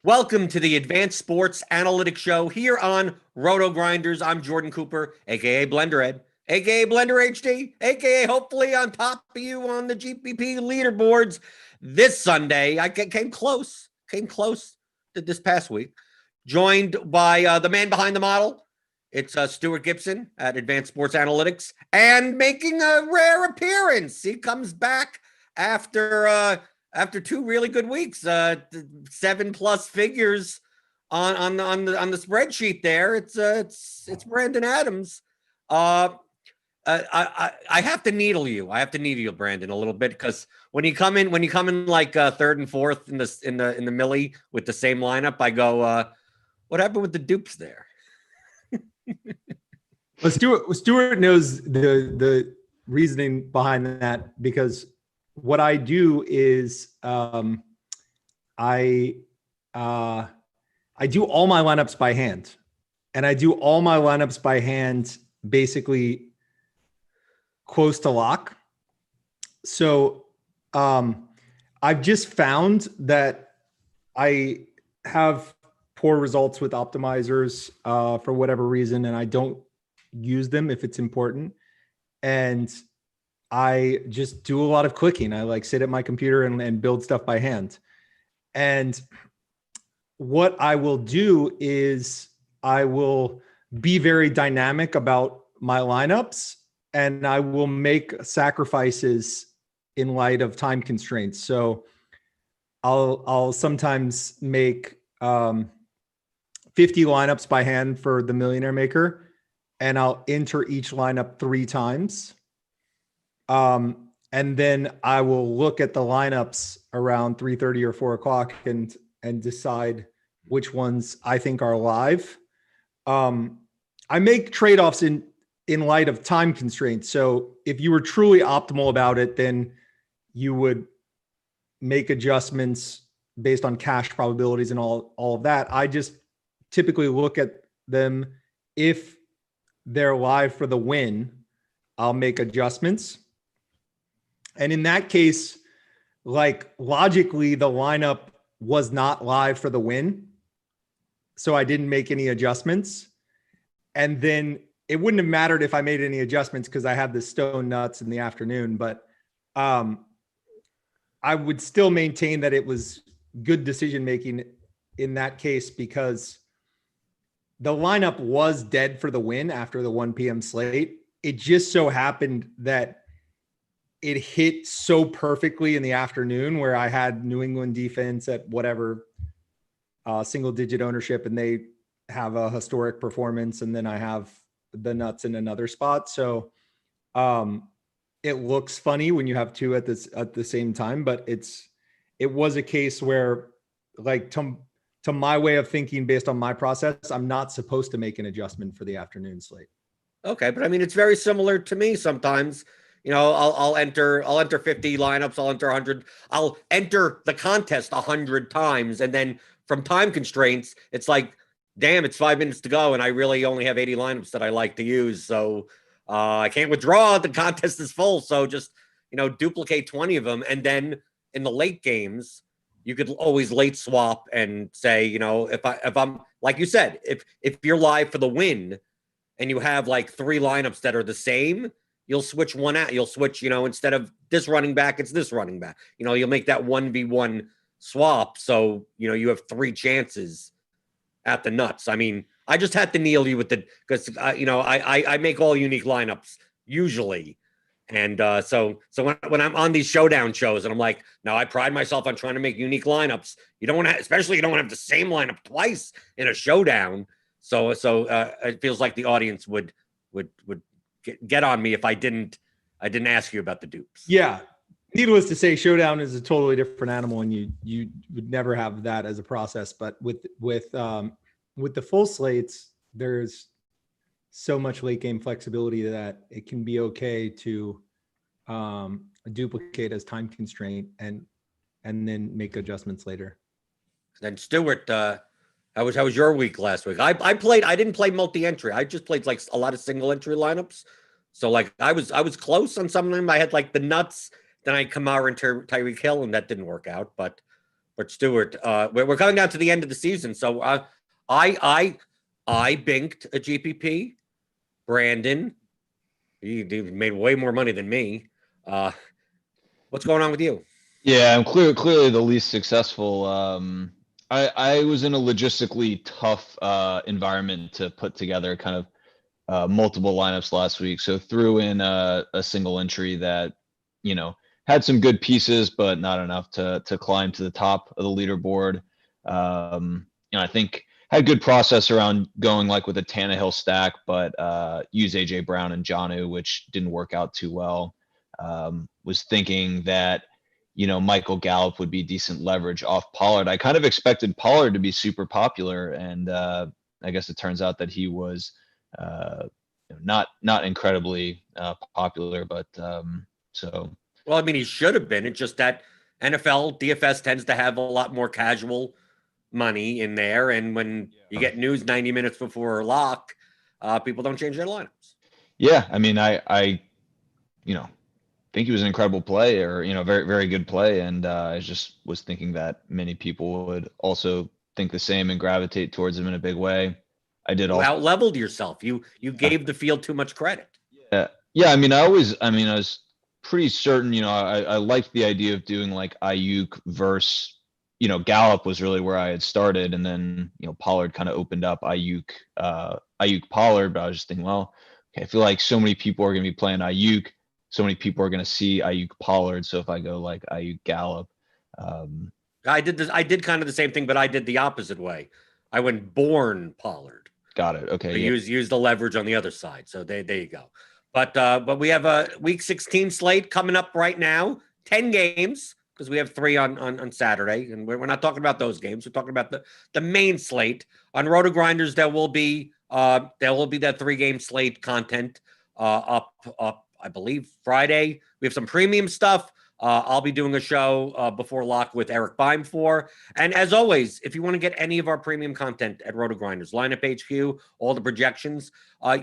Welcome to the Advanced Sports Analytics Show here on Rotogrinders. I'm Jordan Cooper, aka Blenderhead, aka Blender HD, aka hopefully on top of you on the GPP leaderboards this Sunday. I came close to this past week. Joined by the man behind the model. It's Stewart Gibson at Advanced Sports Analytics, and making a rare appearance. He comes back after two really good weeks, 7+ figures on the spreadsheet there. It's Brandon Adams. I have to needle you, Brandon, a little bit, because when you come in like third and fourth in the millie with the same lineup, I go, what happened with the dupes there? Well, Stewart knows the reasoning behind that, because what I do is I do all my lineups by hand, and I do all my lineups by hand basically close to lock. So I've just found that I have poor results with optimizers for whatever reason, and I don't use them if it's important. And I just do a lot of clicking. I like sit at my computer and build stuff by hand. And what I will do is I will be very dynamic about my lineups, and I will make sacrifices in light of time constraints. So I'll sometimes make 50 lineups by hand for the Millionaire Maker, and I'll enter each lineup 3 times. And then I will look at the lineups around 3:30 or 4 o'clock and decide which ones I think are live. I make trade-offs in light of time constraints. So if you were truly optimal about it, then you would make adjustments based on cash probabilities and all of that. I just typically look at them. If they're live for the win, I'll make adjustments. And in that case, like logically, the lineup was not live for the win, so I didn't make any adjustments. And then it wouldn't have mattered if I made any adjustments because I had the stone nuts in the afternoon. But I would still maintain that it was good decision making in that case, because the lineup was dead for the win after the 1 p.m. slate. It just so happened that it hit so perfectly in the afternoon where I had New England defense at whatever single digit ownership, and they have a historic performance. And then I have the nuts in another spot. So it looks funny when you have 2 at the same time, but it was a case where, like, to my way of thinking, based on my process, I'm not supposed to make an adjustment for the afternoon slate. Okay, but I mean, it's very similar to me sometimes. You know, I'll enter 50 lineups, I'll enter 100, I'll enter the contest 100 times, and then from time constraints, it's like, damn, it's 5 minutes to go, and I really only have 80 lineups that I like to use, so I can't withdraw. The contest is full, so just, duplicate 20 of them, and then in the late games, you could always late swap and say, if I'm, like you said, if you're live for the win and you have like 3 lineups that are the same, you'll switch one out. You'll switch, instead of this running back, it's this running back. You'll make that 1v1 swap. So, you have 3 chances at the nuts. I mean, I just had to needle you with because, I make all unique lineups usually. And so when I'm on these showdown shows and I'm like, no, I pride myself on trying to make unique lineups. You don't want to, especially you don't want to have the same lineup twice in a showdown. So it feels like the audience would get on me if I didn't ask you about the dupes. Yeah. Needless to say, showdown is a totally different animal, and you would never have that as a process. But with the full slates, there's so much late game flexibility that it can be okay to duplicate as time constraint and then make adjustments later. Then Stewart, how was your week last week? I didn't play multi-entry. I just played like a lot of single entry lineups. So like I was close on some of them. I had like the nuts, then I Kamara and Tyreek Hill, and that didn't work out. But But Stewart, we're coming down to the end of the season, so I binked a GPP. Brandon, he made way more money than me. What's going on with you? Yeah, I'm clearly the least successful. I was in a logistically tough environment to put together kind of multiple lineups last week. So threw in a single entry that, had some good pieces, but not enough to climb to the top of the leaderboard. I think had good process around going like with a Tannehill stack, but use AJ Brown and Jonnu, which didn't work out too well. Was thinking that, Michael Gallup would be decent leverage off Pollard. I kind of expected Pollard to be super popular, and I guess it turns out that he was not incredibly popular, but so. Well, I mean, he should have been. It's just that NFL DFS tends to have a lot more casual money in there, and when you get news 90 minutes before lock, people don't change their lineups. Yeah, I mean, I think he was an incredible play, or very very good play, and I just was thinking that many people would also think the same and gravitate towards him in a big way. I did. You out-leveled yourself. You gave the field too much credit. Yeah. I mean, I was pretty certain. I liked the idea of doing like Ayuk versus. Gallup was really where I had started, and then Pollard kind of opened up Ayuk Pollard. But I was just thinking, well, okay, I feel like so many people are going to be playing Ayuk. So many people are going to see Ayuk Pollard. So if I go like Ayuk Gallup, I did kind of the same thing, but I did the opposite way. I went Bourne Pollard. Got it. Okay. Use the leverage on the other side. So there you go. But we have a week 16 slate coming up right now. 10 games, because we have 3 on Saturday, and we're not talking about those games. We're talking about the main slate. On Rotogrinders, there will be that 3-game slate content up I believe Friday. We have some premium stuff. I'll be doing a show before lock with Eric Beimfor. And as always, if you want to get any of our premium content at Rotogrinders, Lineup HQ, all the projections,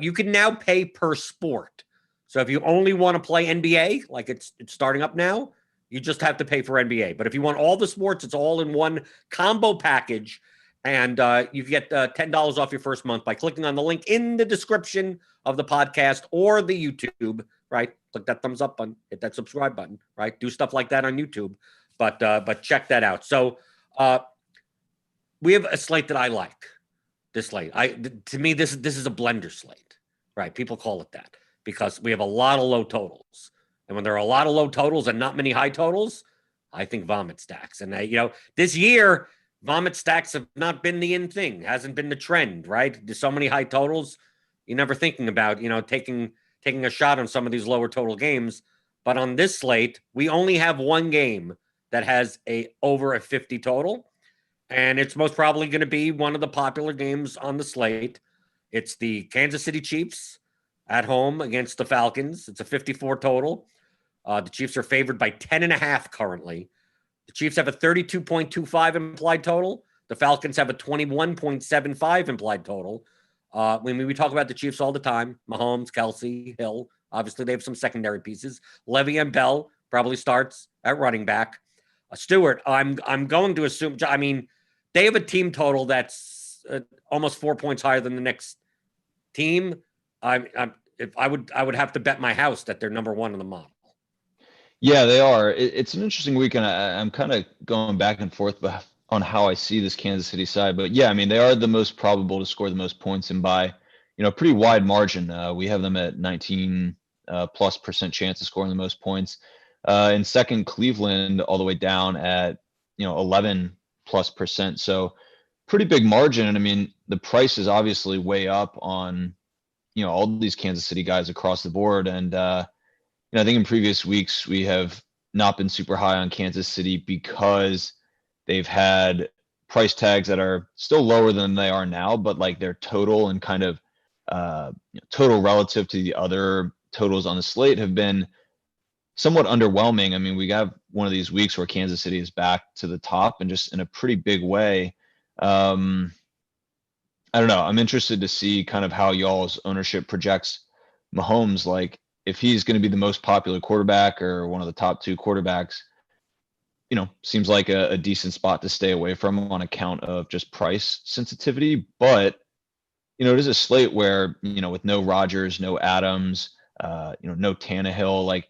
you can now pay per sport. So if you only want to play NBA, like it's starting up now, you just have to pay for NBA. But if you want all the sports, it's all in one combo package. And you get $10 off your first month by clicking on the link in the description of the podcast or the YouTube, right? Click that thumbs up button, hit that subscribe button, right? Do stuff like that on YouTube. But check that out. So we have a slate that I like. This slate. To me, this is a blender slate, right? People call it that because we have a lot of low totals. And when there are a lot of low totals and not many high totals, I think vomit stacks. And this year, vomit stacks have not been the in thing, hasn't been the trend, right? There's so many high totals. You're never thinking about, taking a shot on some of these lower total games. But on this slate, we only have one game that has over a 50 total. And it's most probably going to be one of the popular games on the slate. It's the Kansas City Chiefs at home against the Falcons. It's a 54 total. The Chiefs are favored by 10.5 currently. The Chiefs have a 32.25 implied total. The Falcons have a 21.75 implied total. When we talk about the Chiefs all the time, Mahomes, Kelsey, Hill, obviously they have some secondary pieces. Le'Veon Bell probably starts at running back. Stewart, I'm going to assume, I mean, they have a team total that's almost 4 points higher than the next team. I would have to bet my house that they're number one in the model. Yeah, they are. It's an interesting week, and I'm kind of going back and forth on how I see this Kansas City side. But yeah, I mean, they are the most probable to score the most points and by, pretty wide margin. We have them at 19% plus chance of scoring the most points. In second, Cleveland all the way down at 11% plus. So pretty big margin. And I mean, the price is obviously way up on all these Kansas City guys across the board. And I think in previous weeks we have not been super high on Kansas City because they've had price tags that are still lower than they are now, but like their total and kind of total relative to the other totals on the slate have been somewhat underwhelming. I mean, we have one of these weeks where Kansas City is back to the top and just in a pretty big way. I don't know. I'm interested to see kind of how y'all's ownership projects Mahomes. Like if he's going to be the most popular quarterback or one of the top 2 quarterbacks, seems like a decent spot to stay away from on account of just price sensitivity. But, it is a slate where, with no Rodgers, no Adams, no Tannehill, like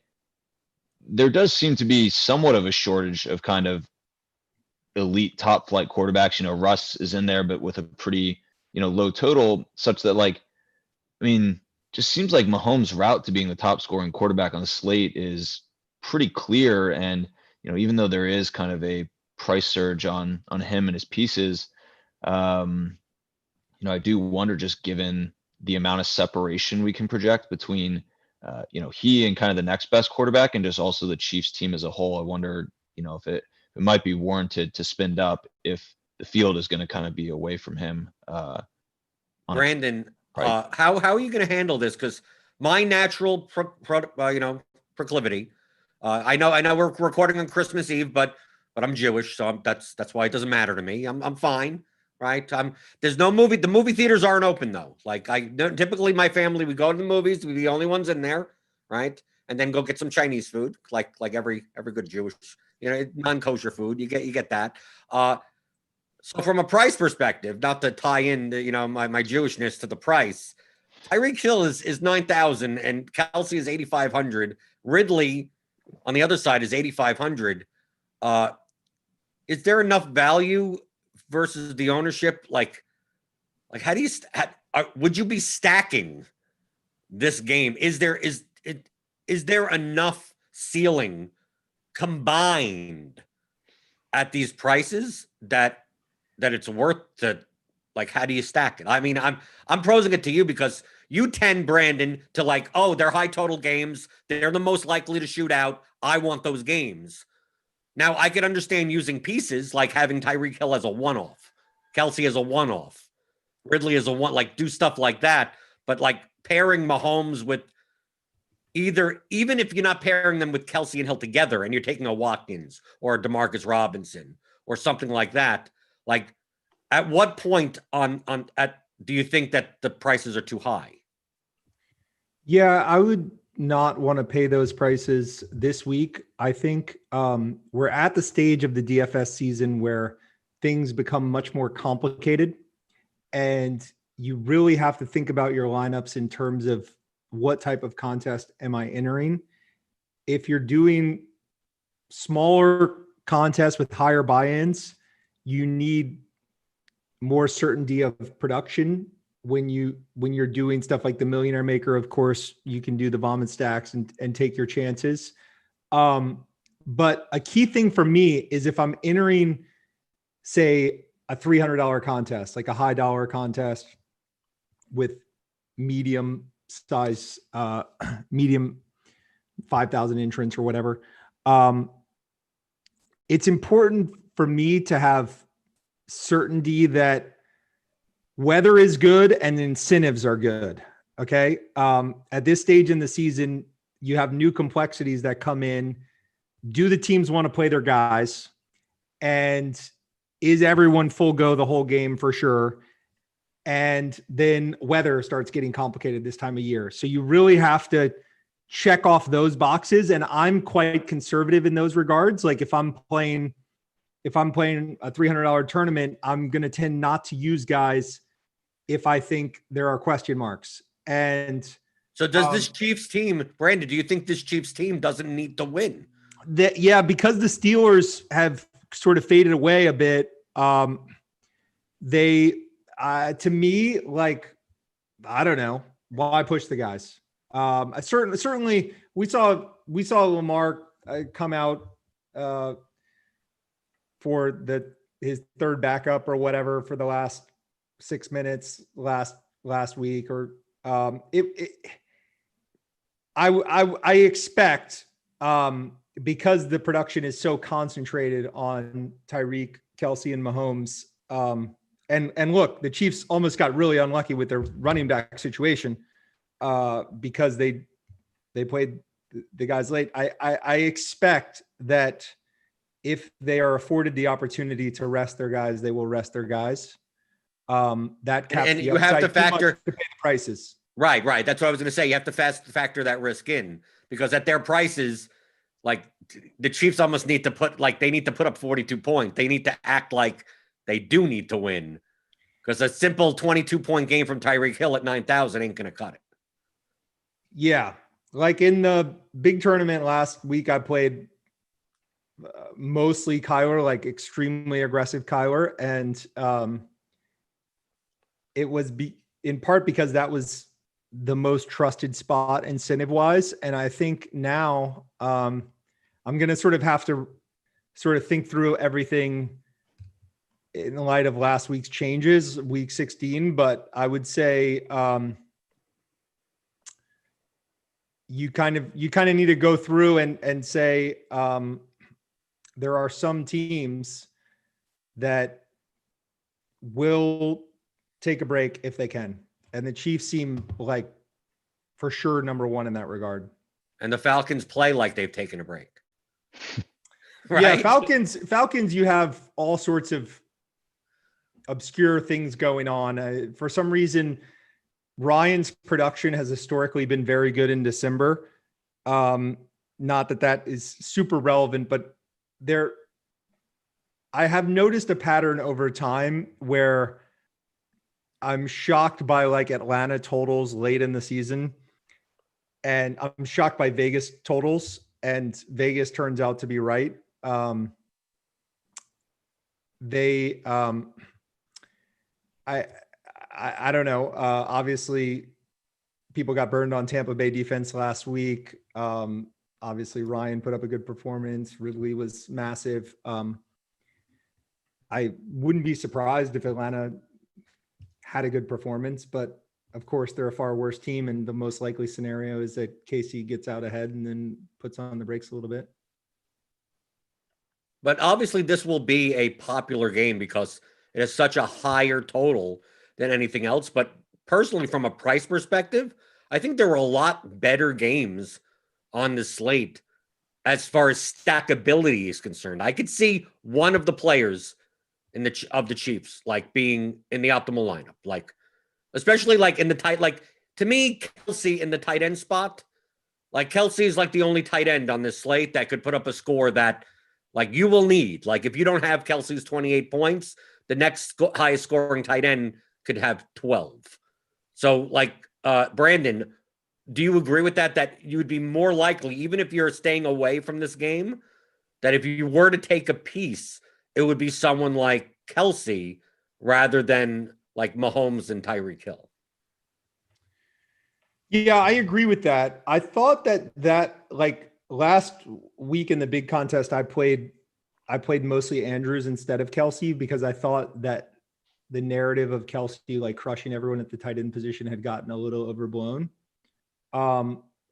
there does seem to be somewhat of a shortage of kind of elite top flight quarterbacks. Russ is in there, but with a pretty, low total, such that just seems like Mahomes' route to being the top scoring quarterback on the slate is pretty clear. And, even though there is kind of a price surge on him and his pieces, I do wonder, just given the amount of separation we can project between, he and kind of the next best quarterback, and just also the Chiefs team as a whole. I wonder, if it might be warranted to spend up if the field is going to kind of be away from him. Brandon, how are you going to handle this? Because my natural proclivity. I know we're recording on Christmas Eve, but I'm Jewish, so that's why it doesn't matter to me. I'm fine. Right. There's no movie. The movie theaters aren't open though. Like typically my family, we go to the movies. We're the only ones in there. Right. And then go get some Chinese food, like every good Jewish, non-kosher food. You get that. So from a price perspective, not to tie in, my Jewishness to the price, Tyreek Hill is 9,000 and Kelsey is 8,500. Ridley on the other side is 8,500. Is there enough value versus the ownership? Like how do you would you be stacking this game? Is there enough ceiling combined at these prices that it's worth to, like, how do you stack it? I mean, I'm prosing it to you because you tend, Brandon, to they're high total games, they're the most likely to shoot out, I want those games. Now, I could understand using pieces, like having Tyreek Hill as a one-off, Kelsey as a one-off, Ridley as a one, do stuff like that. But pairing Mahomes with even if you're not pairing them with Kelsey and Hill together and you're taking a Watkins or a DeMarcus Robinson or something like that, at what point do you think that the prices are too high? Yeah, I would not want to pay those prices this week. I think we're at the stage of the DFS season where things become much more complicated, and you really have to think about your lineups in terms of what type of contest am I entering. If you're doing smaller contests with higher buy-ins, you need more certainty of production. When you're doing stuff like the Millionaire Maker, of course, you can do the vomit stacks and take your chances. But a key thing for me is if I'm entering, say, a $300 contest, like a high dollar contest with medium size, medium 5,000 entrants or whatever. It's important for me to have certainty that weather is good and incentives are good. Okay. At this stage in the season, you have new complexities that come in. Do the teams want to play their guys? And is everyone full go the whole game for sure? And then weather starts getting complicated this time of year. So you really have to check off those boxes. And I'm quite conservative in those regards. Like if I'm playing a $300 tournament, I'm going to tend not to use guys if I think there are question marks. And so does this Chiefs team, Brandon, do you think this Chiefs team doesn't need to win? Yeah, because the Steelers have sort of faded away a bit. They, to me, I don't know why push the guys. Certainly we saw Lamar come out for his third backup or whatever for the last 6 minutes last week, or I expect because the production is so concentrated on Tyreek, Kelsey, and Mahomes. And look, the Chiefs almost got really unlucky with their running back situation because they played the guys late. I expect that if they are afforded the opportunity to rest their guys, they will rest their guys. That caps and the you have to factor to pay the prices. Right. That's what I was going to say. You have to factor that risk in because at their prices, like the Chiefs almost need to they need to put up 42 points. They need to act like they do need to win, because a simple 22-point game from Tyreek Hill at 9,000 ain't going to cut it. Yeah. Like in the big tournament last week, I played mostly Kyler, like extremely aggressive Kyler. And it was in part because that was the most trusted spot incentive wise. And I think now I'm going to sort of have to sort of think through everything in light of last week's changes, week 16. But I would say you kind of need to go through and say there are some teams that will take a break if they can. And the Chiefs seem like for sure number one in that regard. And the Falcons play like they've taken a break. Right? Yeah, Falcons, you have all sorts of obscure things going on. For some reason, Ryan's production has historically been very good in December. Not that is super relevant, but I have noticed a pattern over time where I'm shocked by like Atlanta totals late in the season, and I'm shocked by Vegas totals, and Vegas turns out to be right. I don't know. Obviously, people got burned on Tampa Bay defense last week. Obviously, Ryan put up a good performance. Ridley was massive. I wouldn't be surprised if Atlanta had a good performance, but of course, they're a far worse team, and the most likely scenario is that KC gets out ahead and then puts on the brakes a little bit. But obviously, this will be a popular game because it is such a higher total than anything else. But personally, from a price perspective, I think there were a lot better games on the slate as far as stackability is concerned. I could see one of the players of the Chiefs like being in the optimal lineup, like especially like in the tight, like to me, Kelsey in the tight end spot. Like Kelsey is like the only tight end on this slate that could put up a score that like you will need. Like if you don't have Kelsey's 28 points, the next highest scoring tight end could have 12. So like Brandon, do you agree with that? That you would be more likely, even if you're staying away from this game, that if you were to take a piece, it would be someone like Kelsey rather than like Mahomes and Tyreek Hill. Yeah, I agree with that. I thought that like last week in the big contest, I played mostly Andrews instead of Kelsey because I thought that the narrative of Kelsey like crushing everyone at the tight end position had gotten a little overblown.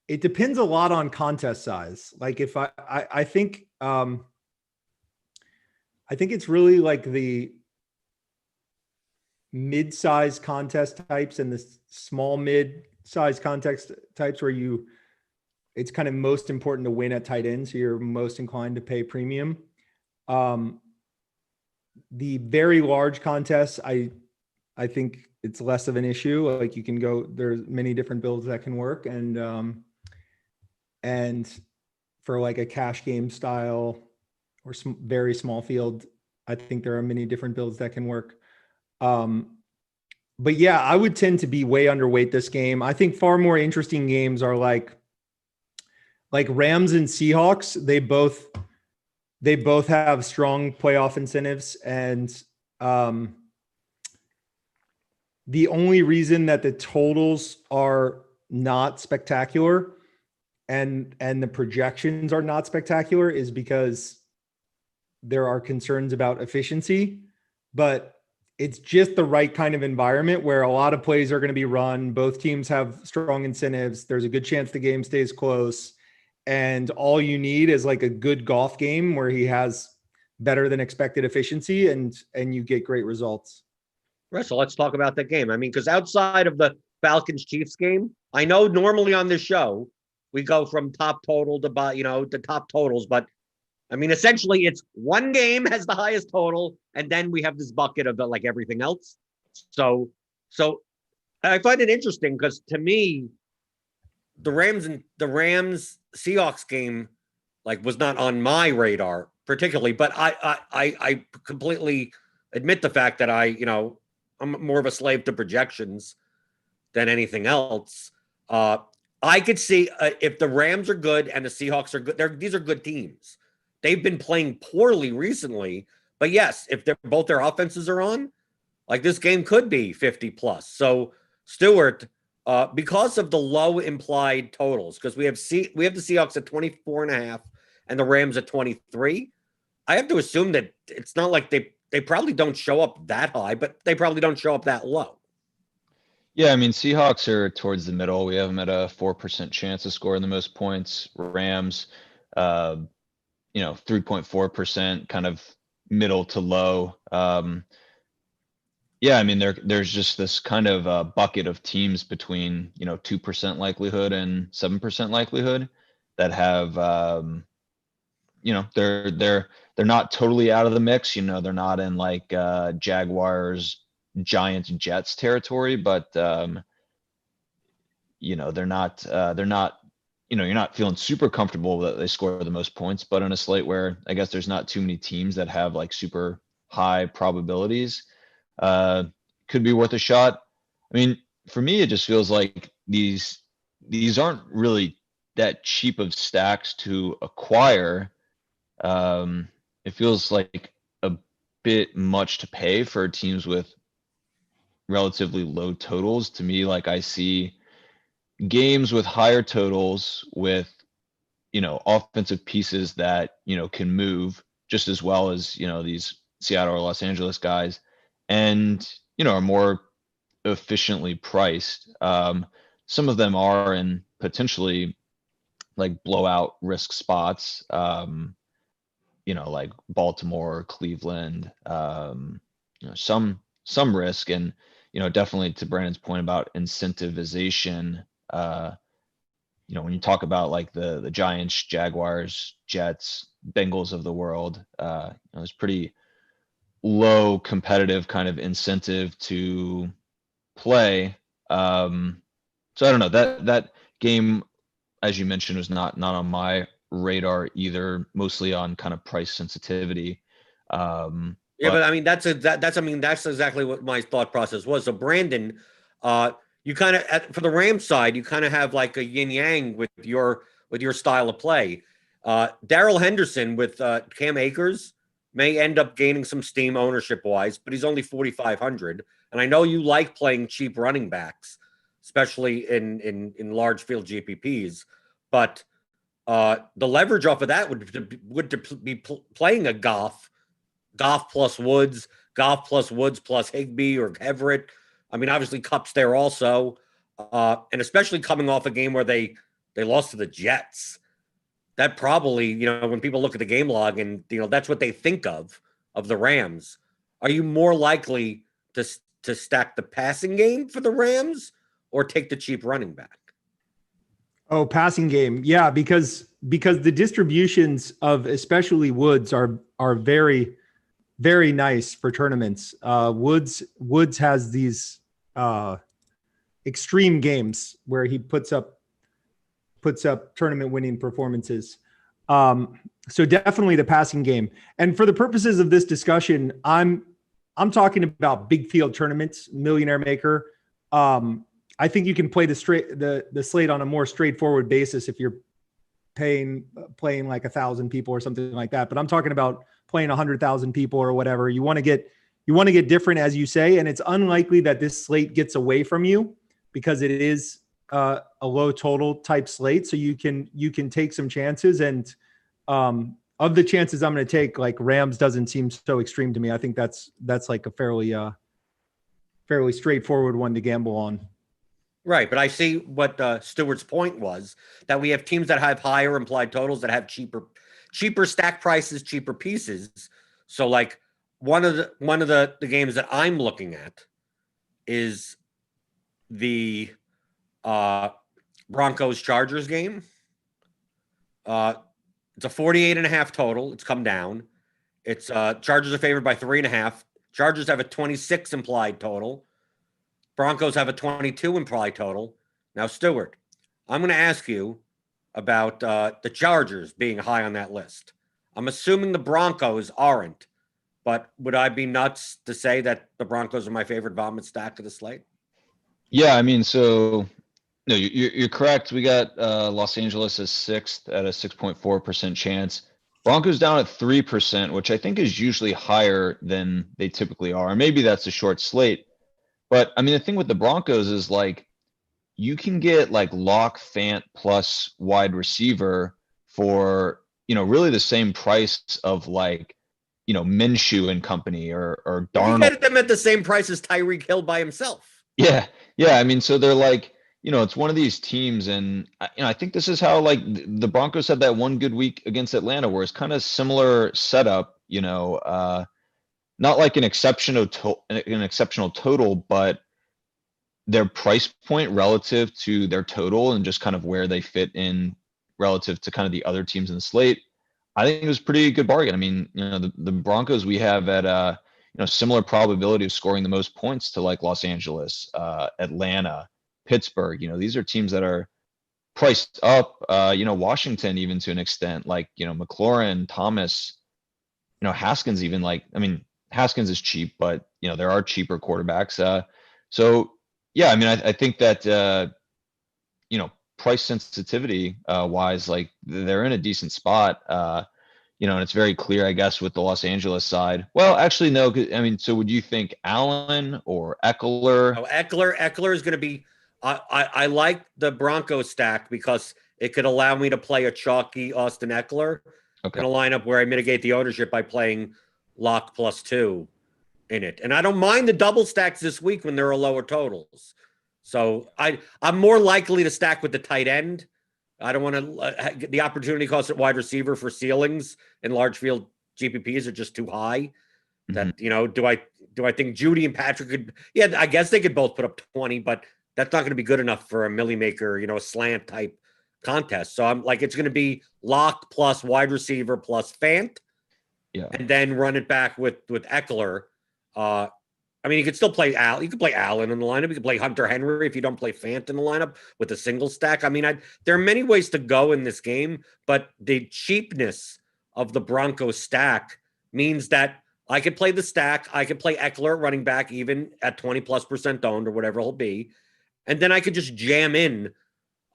It depends a lot on contest size. Like if I think it's really like the mid-size contest types and the small mid-size contest types where it's kind of most important to win at tight end. So you're most inclined to pay premium. The very large contests, I think it's less of an issue. Like you can go, there's many different builds that can work. And for like a cash game style or very small field, I think there are many different builds that can work. But yeah, I would tend to be way underweight this game. I think far more interesting games are like Rams and Seahawks. They both have strong playoff incentives, and the only reason that the totals are not spectacular and the projections are not spectacular is because there are concerns about efficiency, but it's just the right kind of environment where a lot of plays are going to be run. Both teams have strong incentives. There's a good chance the game stays close. And all you need is like a good golf game where he has better than expected efficiency and you get great results. Right, so let's talk about that game. I mean, because outside of the Falcons-Chiefs game, I know normally on this show, we go from top total to the top totals, but I mean, essentially it's one game has the highest total, and then we have this bucket of like everything else. So I find it interesting because to me, the Rams Seahawks game was not on my radar particularly, but I completely admit the fact that I'm more of a slave to projections than anything else. I could see if the Rams are good and the Seahawks are good. These are good teams. They've been playing poorly recently, but yes, if both their offenses are on, like this game could be 50 plus. So Stewart, because of the low implied totals, because we have the Seahawks at 24.5 and the Rams at 23. I have to assume that it's not like they probably don't show up that high, but they probably don't show up that low. Yeah, I mean, Seahawks are towards the middle. We have them at a 4% chance of scoring the most points. Rams, 3.4%, kind of middle to low. Yeah, I mean, there's just this kind of bucket of teams between 2% likelihood and 7% likelihood that have they're not totally out of the mix. They're not in like Jaguars, Giants, Jets territory, but they're not you're not feeling super comfortable that they score the most points, but on a slate where I guess there's not too many teams that have like super high probabilities, could be worth a shot. I mean, for me, it just feels like these aren't really that cheap of stacks to acquire. It feels like a bit much to pay for teams with relatively low totals. To me, like I see games with higher totals with offensive pieces that can move just as well as these Seattle or Los Angeles guys, and are more efficiently priced. Some of them are in potentially like blowout risk spots, like Baltimore, Cleveland, some risk, and definitely to Brandon's point about incentivization. When you talk about like the Giants, Jaguars, Jets, Bengals of the world, there's pretty low competitive kind of incentive to play. So I don't know, that game, as you mentioned, was not on my radar either, mostly on kind of price sensitivity. Yeah, but I mean that's exactly what my thought process was. So Brandon, you kind of for the Rams side, you kind of have like a yin yang with your style of play. Darrell Henderson with Cam Akers may end up gaining some steam ownership wise, but he's only 4,500, and I know you like playing cheap running backs, especially in large field GPPs, but the leverage off of that would be playing a Goff plus Woods plus Higbee or Everett. I mean, obviously Kupp's there also, and especially coming off a game where they lost to the Jets. That probably, when people look at the game log and that's what they think of the Rams. Are you more likely to stack the passing game for the Rams or take the cheap running back? Oh, passing game. Yeah, because the distributions of especially Woods are very, very nice for tournaments. Woods has these extreme games where he puts up tournament winning performances. So definitely the passing game. And for the purposes of this discussion, I'm talking about big field tournaments, Millionaire Maker. I think you can play the slate on a more straightforward basis if you're playing like 1,000 people or something like that. But I'm talking about playing 100,000 people or whatever. You want to get different, as you say, and it's unlikely that this slate gets away from you because it is a low total type slate. So you can take some chances, and of the chances I'm going to take, like Rams doesn't seem so extreme to me. I think that's like a fairly straightforward one to gamble on. Right, but I see what Stewart's point was, that we have teams that have higher implied totals that have cheaper stack prices, cheaper pieces. So like one of the games that I'm looking at is the Broncos Chargers game. It's a 48.5 total. It's come down. It's Chargers are favored by 3.5. Chargers have a 26 implied total. Broncos have a 22 implied total. Now, Stewart, I'm going to ask you, about the Chargers being high on that list. I'm assuming the Broncos aren't, but would I be nuts to say that the Broncos are my favorite vomit stack of the slate? Yeah, I mean, so no, you're correct. We got Los Angeles as 6th at a 6.4% chance. Broncos down at 3%, which I think is usually higher than they typically are. Maybe that's a short slate. But I mean, the thing with the Broncos is like you can get like lock Fant plus wide receiver for, really the same price of like, Minshew and company or You can Darnold. get them at the same price as Tyreek Hill by himself. Yeah. Yeah. I mean, so they're like, it's one of these teams. And, I think this is how like the Broncos had that one good week against Atlanta where it's kind of similar setup, not like an exceptional total, but their price point relative to their total and just kind of where they fit in relative to kind of the other teams in the slate. I think it was a pretty good bargain. I mean, the Broncos we have at similar probability of scoring the most points to like Los Angeles, Atlanta, Pittsburgh. These are teams that are priced up. Washington even to an extent, like McLaurin, Thomas, Haskins even like. I mean, Haskins is cheap, but there are cheaper quarterbacks. So yeah, I mean, I think that price sensitivity wise, like they're in a decent spot. And it's very clear, I guess, with the Los Angeles side. Well, actually, no. I mean, so would you think Allen or Eckler? Oh, Eckler is going to be. I like the Broncos stack because it could allow me to play a chalky Austin Eckler in a lineup where I mitigate the ownership by playing lock +2 in it. And I don't mind the double stacks this week when there are lower totals. So I'm more likely to stack with the tight end. I don't want to the opportunity cost at wide receiver for ceilings in large field GPPs are just too high. That do I think Judy and Patrick could? Yeah, I guess they could both put up 20, but that's not going to be good enough for a milli maker, a slant type contest. So I'm like, it's going to be lock plus wide receiver plus Fant, and then run it back with Eckler. I mean, you could still play Al. You could play Allen in the lineup. You could play Hunter Henry if you don't play Fant in the lineup with a single stack. I mean, there are many ways to go in this game, but the cheapness of the Broncos stack means that I could play the stack. I could play Eckler running back even at 20+% owned or whatever it'll be. And then I could just jam in.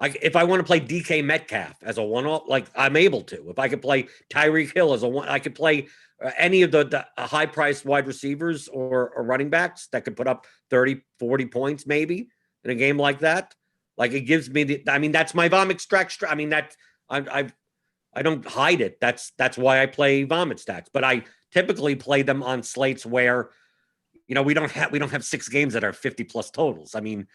If I want to play DK Metcalf as a one-off, like I'm able to. If I could play Tyreek Hill as a one, I could play any of the high-priced wide receivers or running backs that could put up 30, 40 points maybe in a game like that. Like it gives me that's my vomit stack. I mean, I don't hide it. That's why I play vomit stacks. But I typically play them on slates where, we don't have 6 games that are 50+ totals. I mean,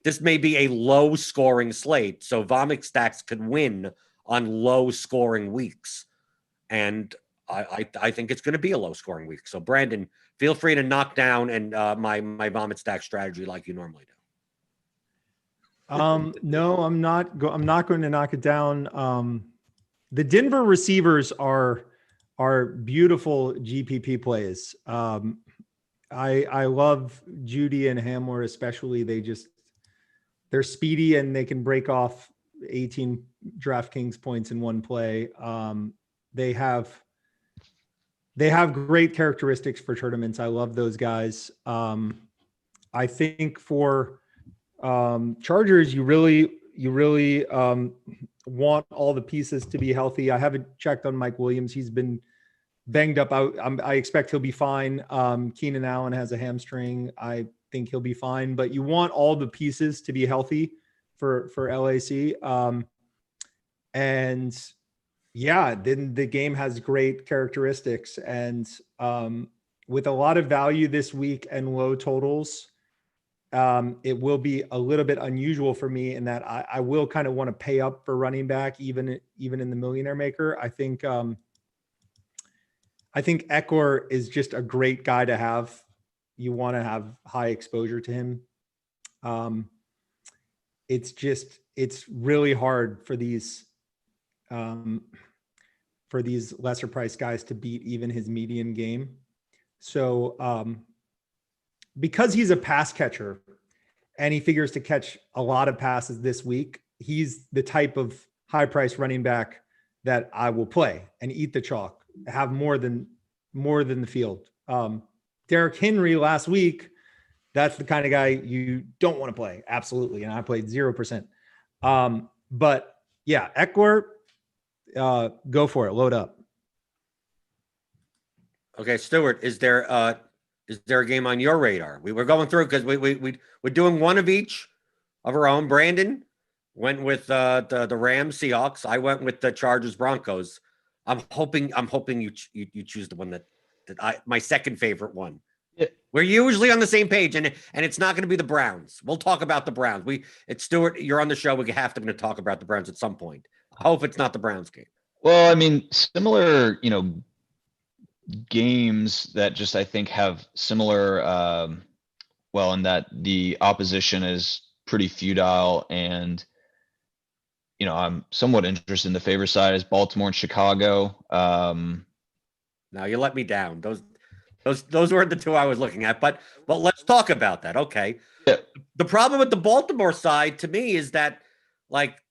this may be a low scoring slate. So vomit stacks could win on low scoring weeks. And I think it's going to be a low scoring week. So Brandon, feel free to knock down and my vomit stack strategy like you normally do. No, I'm not going to knock it down. The Denver receivers are beautiful GPP plays. I love Judy and Hamler, especially. They're speedy and they can break off 18 DraftKings points in one play. They have great characteristics for tournaments. I love those guys. I think for Chargers, you really want all the pieces to be healthy. I haven't checked on Mike Williams. He's been banged up. I expect he'll be fine. Keenan Allen has a hamstring. I think he'll be fine, but you want all the pieces to be healthy for LAC. And yeah, then the game has great characteristics, and with a lot of value this week and low totals, it will be a little bit unusual for me in that I will kind of want to pay up for running back, even in the Millionaire Maker. I think Eckler is just a great guy to have. You want to have high exposure to him. It's really hard for these lesser priced guys to beat even his median game. So because he's a pass catcher and he figures to catch a lot of passes this week, he's the type of high price running back that I will play and eat the chalk, have more than the field. Derrick Henry last week, that's the kind of guy you don't want to play. Absolutely. And I played 0%. But yeah, Eckler, go for it. Load up. Okay, Stewart, is there a game on your radar? We were going through because we're doing one of each of our own. Brandon went with the Rams Seahawks. I went with the Chargers Broncos. I'm hoping you choose the one that my second favorite one. Yeah. We're usually on the same page, and it's not going to be the Browns. We'll talk about the Browns. It's Stewart. You're on the show. We have to talk about the Browns at some point. I hope it's not the Browns game. Well, I mean, similar, games that just I think have similar, in that the opposition is pretty futile, and I'm somewhat interested in the favor side is Baltimore and Chicago. Now you let me down. Those weren't the two I was looking at, but let's talk about that. Okay. Yeah. The problem with the Baltimore side to me is that, like,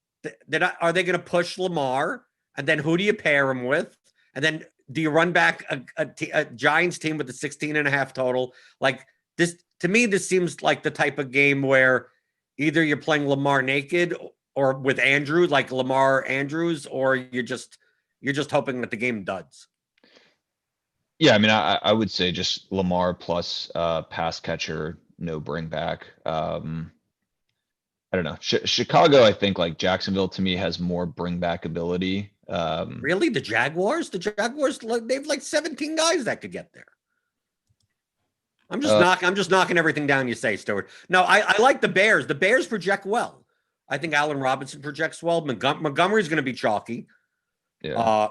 are they going to push Lamar, and then who do you pair him with, and then do you run back a Giants team with a 16.5 total? Like, this, to me, this seems like the type of game where either you're playing Lamar naked or with Andrews, like Lamar Andrews, or you're just hoping that the game duds. Yeah, I mean, I would say just Lamar plus pass catcher, no bring back. I don't know. Chicago, I think, like Jacksonville, to me, has more bring back ability. Really? The Jaguars? The Jaguars, they've like 17 guys that could get there. I'm just knocking everything down you say, Stewart. No, I like the Bears. The Bears project well. I think Allen Robinson projects well. Montgomery's going to be chalky. Yeah.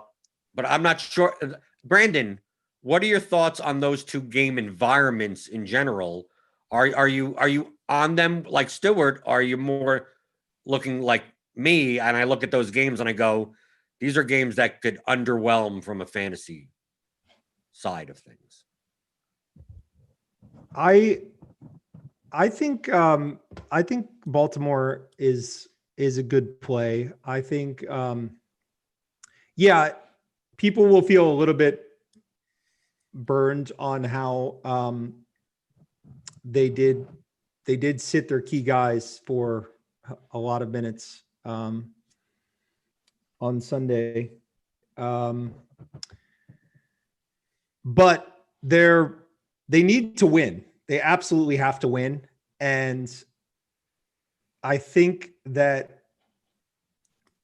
But I'm not sure. Brandon, what are your thoughts on those two game environments in general? Are you on them like Stewart? Are you more looking like me? And I look at those games and I go, these are games that could underwhelm from a fantasy side of things. I think Baltimore is a good play. I think people will feel a little bit burned on how they did sit their key guys for a lot of minutes on Sunday. But they need to win. They absolutely have to win. And I think that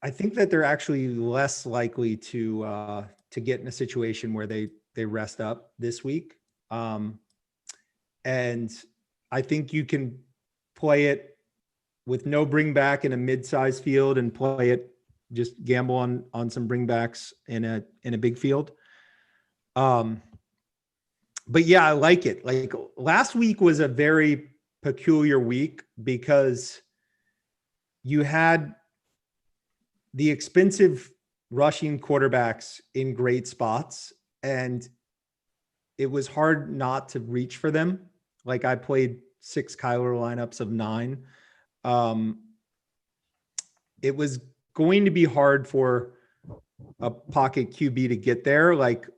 they're actually less likely to get in a situation where they rest up this week. And I think you can play it with no bring back in a mid-sized field and play it, just gamble on some bringbacks in a big field. But yeah, I like it. Like, last week was a very peculiar week because you had the expensive rushing quarterbacks in great spots, and it was hard not to reach for them. Like, I played 6 Kyler lineups of 9. It was going to be hard for a pocket QB to get there. Like,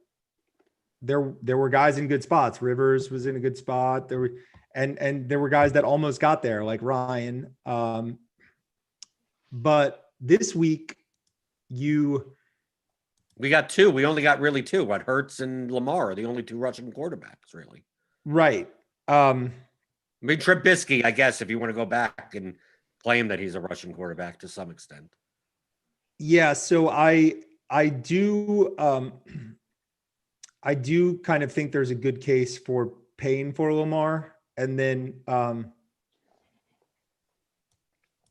there were guys in good spots. Rivers was in a good spot. There were guys that almost got there, like Ryan. But this week, we got 2. We only got really 2. What, Hurts and Lamar are the only 2 rushing quarterbacks, really. Right. I mean, Trubisky, I guess, if you want to go back and claim that he's a rushing quarterback to some extent. Yeah. So I do kind of think there's a good case for paying for Lamar. And then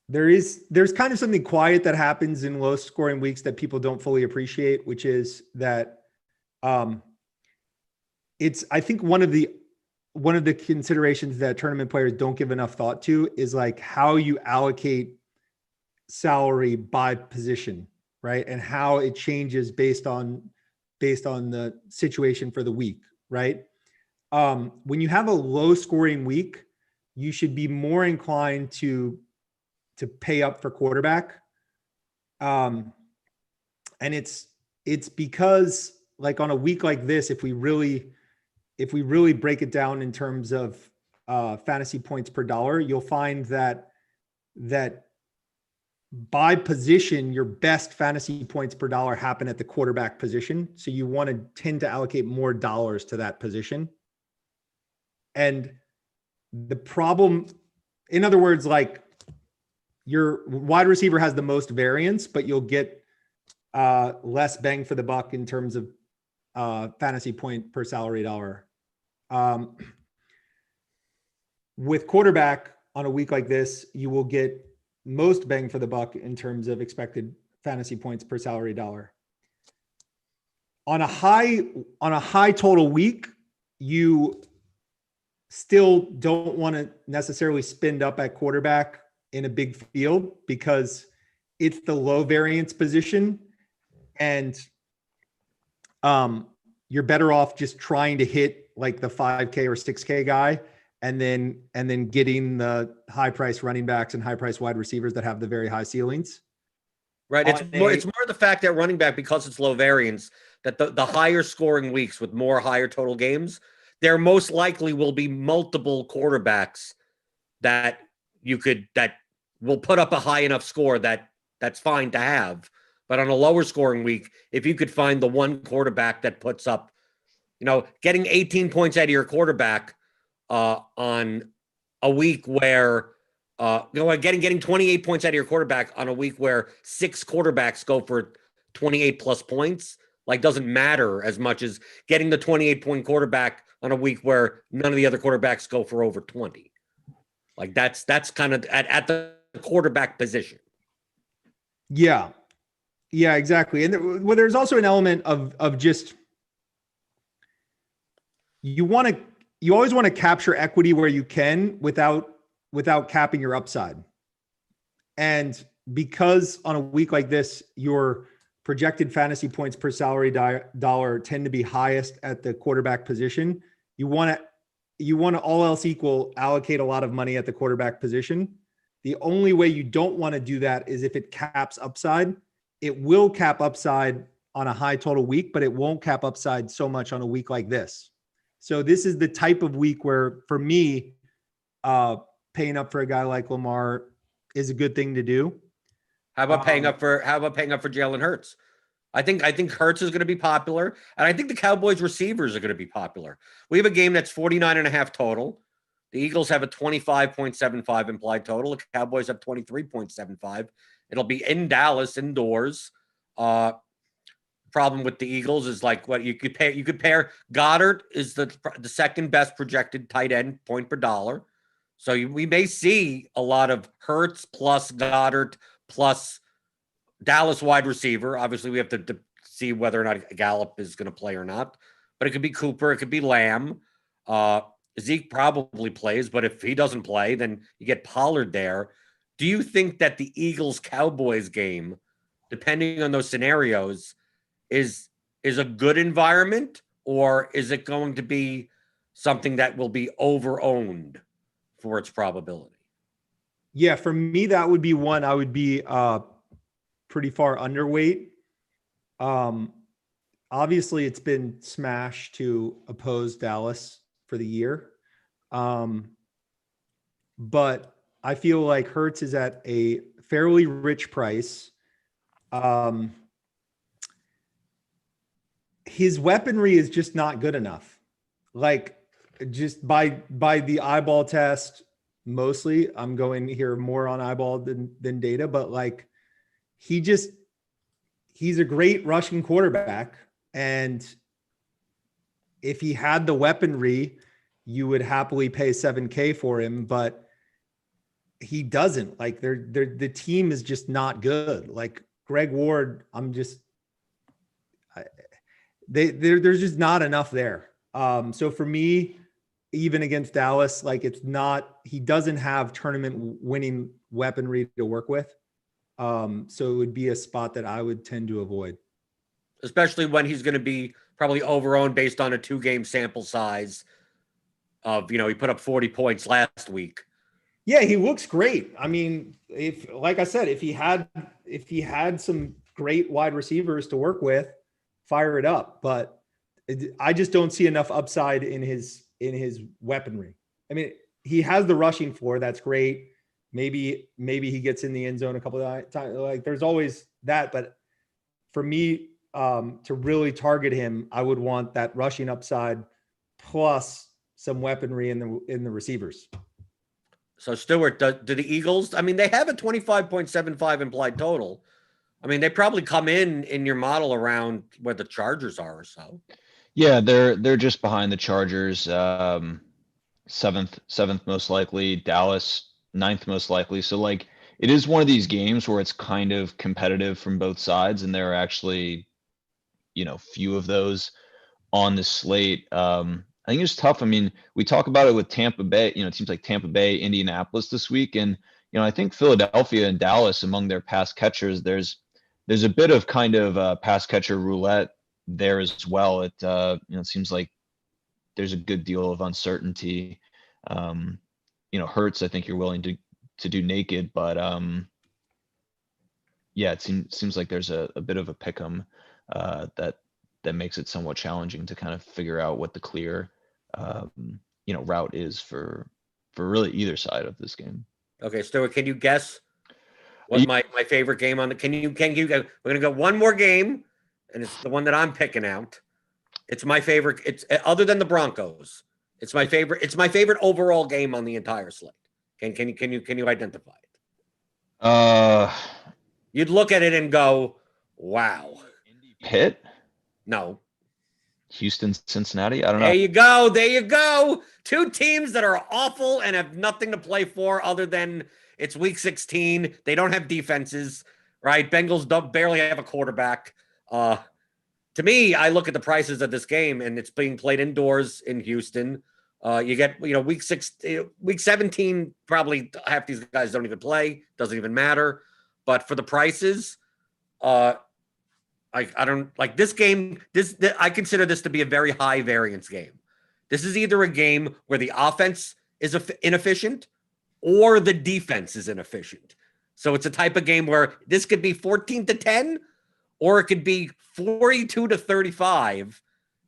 there's kind of something quiet that happens in low scoring weeks that people don't fully appreciate, which is that it's, I think one of the considerations that tournament players don't give enough thought to is like how you allocate salary by position, right? And how it changes based on the situation for the week, right? When you have a low scoring week, you should be more inclined to pay up for quarterback And it's because like on a week like this, if we really break it down in terms of fantasy points per dollar, you'll find that by position, your best fantasy points per dollar happen at the quarterback position. So you want to tend to allocate more dollars to that position. And the problem, in other words, like your wide receiver has the most variance, but you'll get less bang for the buck in terms of fantasy point per salary dollar. With quarterback on a week like this, you will get most bang for the buck in terms of expected fantasy points per salary dollar. On a high total week, you still don't want to necessarily spend up at quarterback in a big field because it's the low variance position, and you're better off just trying to hit like the 5K or 6K guy, and then getting the high price running backs and high price wide receivers that have the very high ceilings. Right. It's more the fact that running back, because it's low variance, that the higher scoring weeks with more higher total games, there most likely will be multiple quarterbacks that will put up a high enough score that's fine to have. But on a lower scoring week, if you could find the one quarterback that puts up, getting 18 points out of your quarterback on a week where getting 28 points out of your quarterback on a week where 6 quarterbacks go for 28 plus points, like, doesn't matter as much as getting the 28-point quarterback on a week where none of the other quarterbacks go for over 20. Like, that's kind of at the quarterback position. Yeah, exactly. And there's also an element of just, you always want to capture equity where you can without capping your upside. And because on a week like this, your projected fantasy points per salary dollar tend to be highest at the quarterback position, you want to all else equal allocate a lot of money at the quarterback position. The only way you don't want to do that is if it caps upside. It will cap upside on a high total week, but it won't cap upside so much on a week like this. So this is the type of week where, for me, paying up for a guy like Lamar is a good thing to do. How about paying up for Jalen Hurts? I think Hurts is going to be popular, and I think the Cowboys receivers are going to be popular. We have a game that's 49.5 total. The Eagles have a 25.75 implied total. The Cowboys have 23.75. It'll be in Dallas, indoors. Problem with the Eagles is, like, what you could pair. Goddard is the second best projected tight end point per dollar. So we may see a lot of Hurts plus Goddard plus Dallas wide receiver. Obviously, we have to see whether or not Gallup is going to play or not. But it could be Cooper. It could be Lamb. Zeke probably plays, but if he doesn't play, then you get Pollard there. Do you think that the Eagles-Cowboys game, depending on those scenarios, is a good environment, or is it going to be something that will be over-owned for its probability? Yeah, for me, that would be one I would be pretty far underweight. Obviously, it's been smashed to oppose Dallas for the year. But I feel like Hurts is at a fairly rich price. His weaponry is just not good enough. Like, just by the eyeball test, mostly, I'm going here more on eyeball than data, but like, he's a great rushing quarterback. And if he had the weaponry, you would happily pay $7K for him, but he doesn't. Like, the team is just not good. Like, Greg Ward, there's just not enough there. So for me, even against Dallas, like, he doesn't have tournament winning weaponry to work with. So it would be a spot that I would tend to avoid. Especially when he's going to be probably over-owned based on a 2-game sample size of, he put up 40 points last week. Yeah, he looks great. I mean, like I said, if he had if he had some great wide receivers to work with, fire it up. But I just don't see enough upside in his weaponry. I mean, he has the rushing floor. That's great. Maybe he gets in the end zone a couple of times. Like there's always that. But for me, to really target him, I would want that rushing upside plus some weaponry in the receivers. So Stewart, do the Eagles? I mean, they have a 25.75 implied total. I mean, they probably come in your model around where the Chargers are or so. Yeah, they're just behind the Chargers. Seventh most likely. Dallas, ninth most likely. So like it is one of these games where it's kind of competitive from both sides, and there are actually, few of those on the slate. I think it's tough. I mean, we talk about it with Tampa Bay. It seems like Tampa Bay, Indianapolis this week, and I think Philadelphia and Dallas among their pass catchers. There's a bit of kind of pass catcher roulette there as well. It seems like there's a good deal of uncertainty. Hurts, I think you're willing to do naked, but yeah, it seems like there's a bit of a pick'em that makes it somewhat challenging to kind of figure out what the clear route is for really either side of this game. Okay, Stuart, can you guess what my favorite game on the? Can you? We're gonna go one more game, and it's the one that I'm picking out. It's my favorite. It's other than the Broncos. It's my favorite. It's my favorite overall game on the entire slate. Can you identify it? You'd look at it and go, "Wow." Pitt? No. Houston, Cincinnati? I don't know. There you go. Two teams that are awful and have nothing to play for other than it's week 16. They don't have defenses, right? Bengals barely have a quarterback. To me, I look at the prices of this game, and it's being played indoors in Houston. You get, week 17, probably half these guys don't even play. Doesn't even matter. But for the prices, I don't like this game. I consider this to be a very high variance game. This is either a game where the offense is inefficient or the defense is inefficient. So it's a type of game where this could be 14-10, or it could be 42-35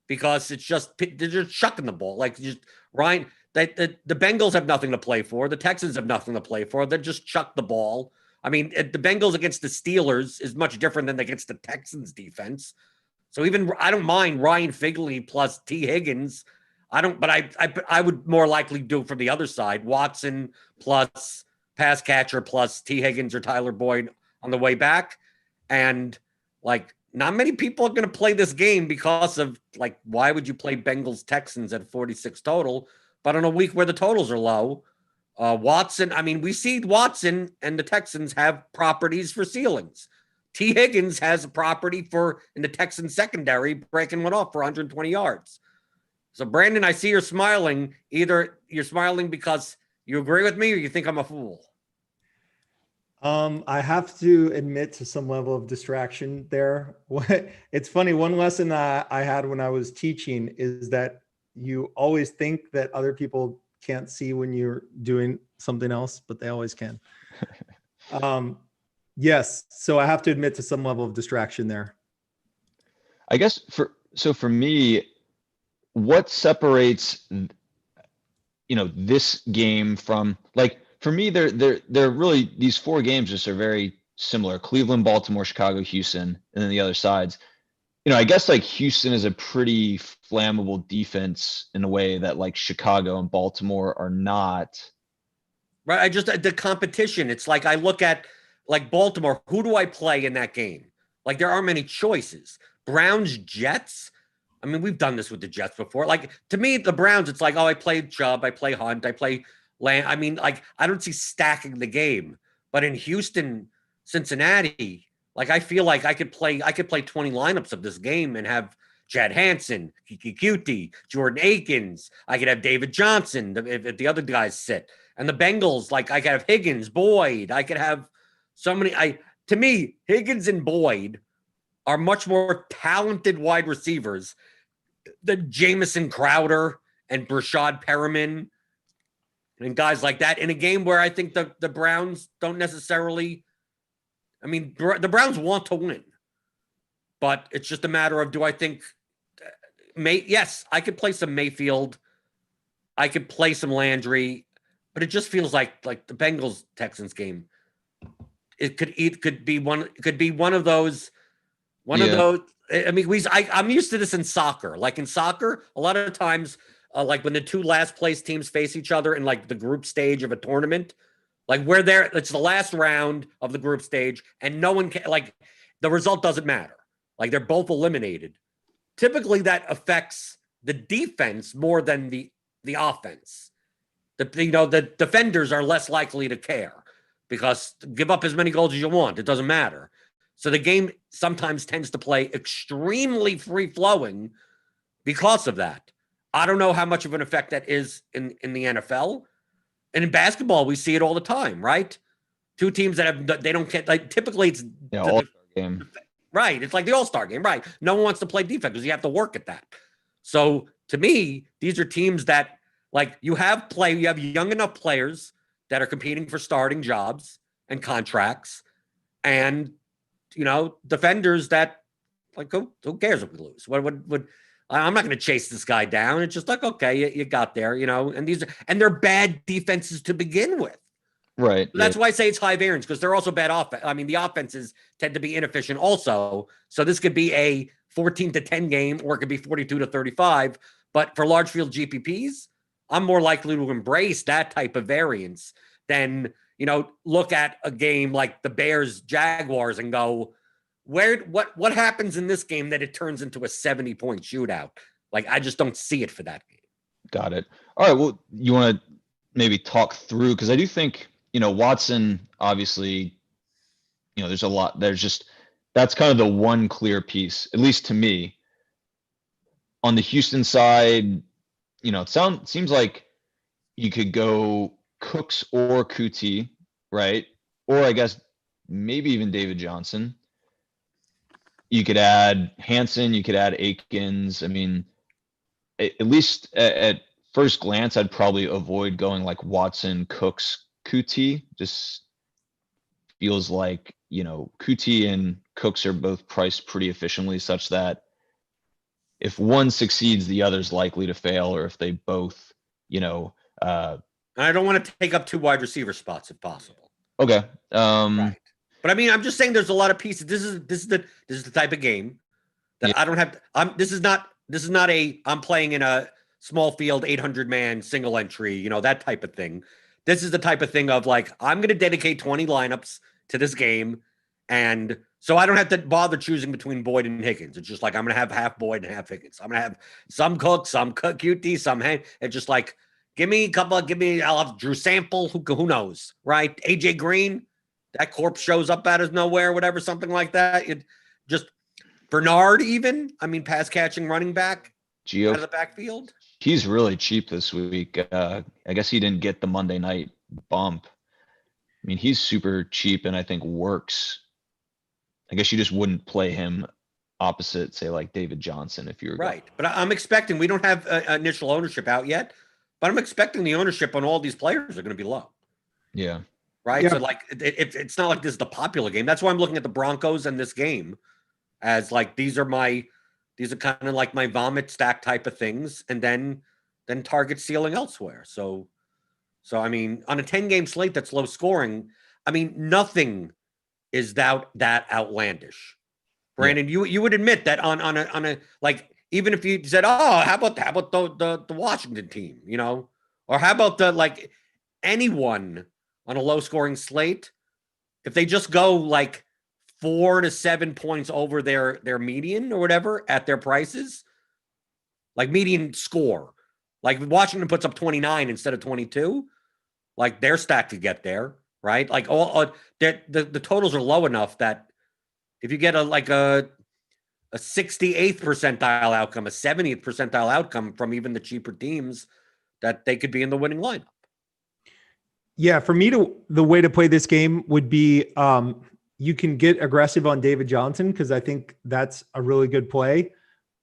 because they're just chucking the ball. Like just Ryan, the Bengals have nothing to play for. The Texans have nothing to play for. They just chuck the ball. I mean, the Bengals against the Steelers is much different than against the Texans defense. So even I don't mind Ryan Figley plus T. Higgins. But I would more likely do it from the other side. Watson plus pass catcher plus T. Higgins or Tyler Boyd on the way back. And like not many people are going to play this game because of like, why would you play Bengals Texans at 46 total? But on a week where the totals are low, Watson, I mean, we see Watson and the Texans have properties for ceilings. T. Higgins has a property in the Texans secondary, breaking one off for 120 yards. So, Brandon, I see you're smiling. Either you're smiling because you agree with me or you think I'm a fool. I have to admit to some level of distraction there. It's funny. One lesson I had when I was teaching is that you always think that other people can't see when you're doing something else, but they always can. Yes. So I have to admit to some level of distraction there. I guess for me, what separates, this game from like, for me, they're really, these four games just are very similar. Cleveland, Baltimore, Chicago, Houston, and then the other sides. I guess like Houston is a pretty flammable defense in a way that like Chicago and Baltimore are not. Right. The competition. It's like I look at like Baltimore. Who do I play in that game? Like there aren't many choices. Browns, Jets. I mean, we've done this with the Jets before. Like to me, the Browns, it's like, oh, I play Chubb, I play Hunt, I play Land. I mean, like I don't see stacking the game. But in Houston, Cincinnati, like I feel like I could play 20 lineups of this game and have Chad Hansen, Kiki Cutie, Jordan Akins. I could have David Johnson if the other guys sit. And the Bengals, like I could have Higgins, Boyd. I could have so many. To me, Higgins and Boyd are much more talented wide receivers than Jamison Crowder and Brashad Perriman and guys like that in a game where I think the Browns don't necessarily I mean, the Browns want to win, but it's just a matter of, do I think yes, I could play some Mayfield. I could play some Landry, but it just feels like the Bengals Texans game. It could be one of those. I mean, I'm used to this in soccer. Like in soccer, a lot of times, like when the two last place teams face each other in like the group stage of a tournament, like we're there, it's the last round of the group stage, and no one can, like, the result doesn't matter. Like they're both eliminated. Typically, that affects the defense more than the offense. The defenders are less likely to care because give up as many goals as you want, it doesn't matter. So the game sometimes tends to play extremely free-flowing because of that. I don't know how much of an effect that is in the NFL. And in basketball, we see it all the time, right? Two teams they don't get, like, typically it's all-star game. Right. It's like the all-star game, right? No one wants to play defense because you have to work at that. So to me, these are teams that, like, you have young enough players that are competing for starting jobs and contracts, and defenders that, like, who cares if we lose? I'm not going to chase this guy down. It's just like, okay, you got there, and they're bad defenses to begin with. Right. That's why I say it's high variance, because they're also bad offense. I mean, the offenses tend to be inefficient also. So this could be a 14-10 game, or it could be 42-35. But for large field GPPs, I'm more likely to embrace that type of variance than, look at a game like the Bears Jaguars and go, what happens in this game that it turns into a 70-point shootout? Like, I just don't see it for that game. Got it. All right. Well, you want to maybe talk through, because I do think, Watson, obviously, there's a lot. That's kind of the one clear piece, at least to me. On the Houston side, it seems like you could go Cooks or Kuti, right? Or I guess maybe even David Johnson. You could add Hansen, you could add Akins. I mean, at least at first glance, I'd probably avoid going like Watson, Cooks, Kuti. Just feels like, Kuti and Cooks are both priced pretty efficiently, such that if one succeeds, the other's likely to fail, or if they both, I don't want to take up two wide receiver spots if possible. Okay. Right. But I mean, I'm just saying there's a lot of pieces. This is the type of game that I don't have. This is not I'm playing in a small field 800-man single entry, that type of thing. This is the type of thing of, like, I'm going to dedicate 20 lineups to this game, and so I don't have to bother choosing between Boyd and Higgins. It's just like I'm going to have half Boyd and half Higgins. I'm going to have some Cook, some QT, some Hank. It's just like, I'll have Drew Sample, who knows, right? AJ Green, that corpse shows up out of nowhere, whatever, something like that. It just Bernard, even. I mean, pass catching running back out of the backfield. He's really cheap this week. I guess he didn't get the Monday night bump. I mean, he's super cheap and I think works. I guess you just wouldn't play him opposite, say, like David Johnson if you were right. But I'm expecting, we don't have initial ownership out yet, but I'm expecting the ownership on all these players are going to be low. Yeah. Right. Yeah. So, like, it's not like this is the popular game. That's why I'm looking at the Broncos and this game as, like, these are kind of like my vomit stack type of things, and then target ceiling elsewhere. So I mean, on a 10-game slate that's low scoring, I mean, nothing is that outlandish. Brandon, you would admit that on a like, even if you said, oh, how about the Washington team, or how about anyone on a low scoring slate, if they just go like 4 to 7 points over their median or whatever at their prices, like median score, like Washington puts up 29 instead of 22, like their stack could get there, right? Like the totals are low enough that if you get a 68th percentile outcome, a 70th percentile outcome from even the cheaper teams, that they could be in the winning lineup. Yeah, for me, the way to play this game would be you can get aggressive on David Johnson, because I think that's a really good play.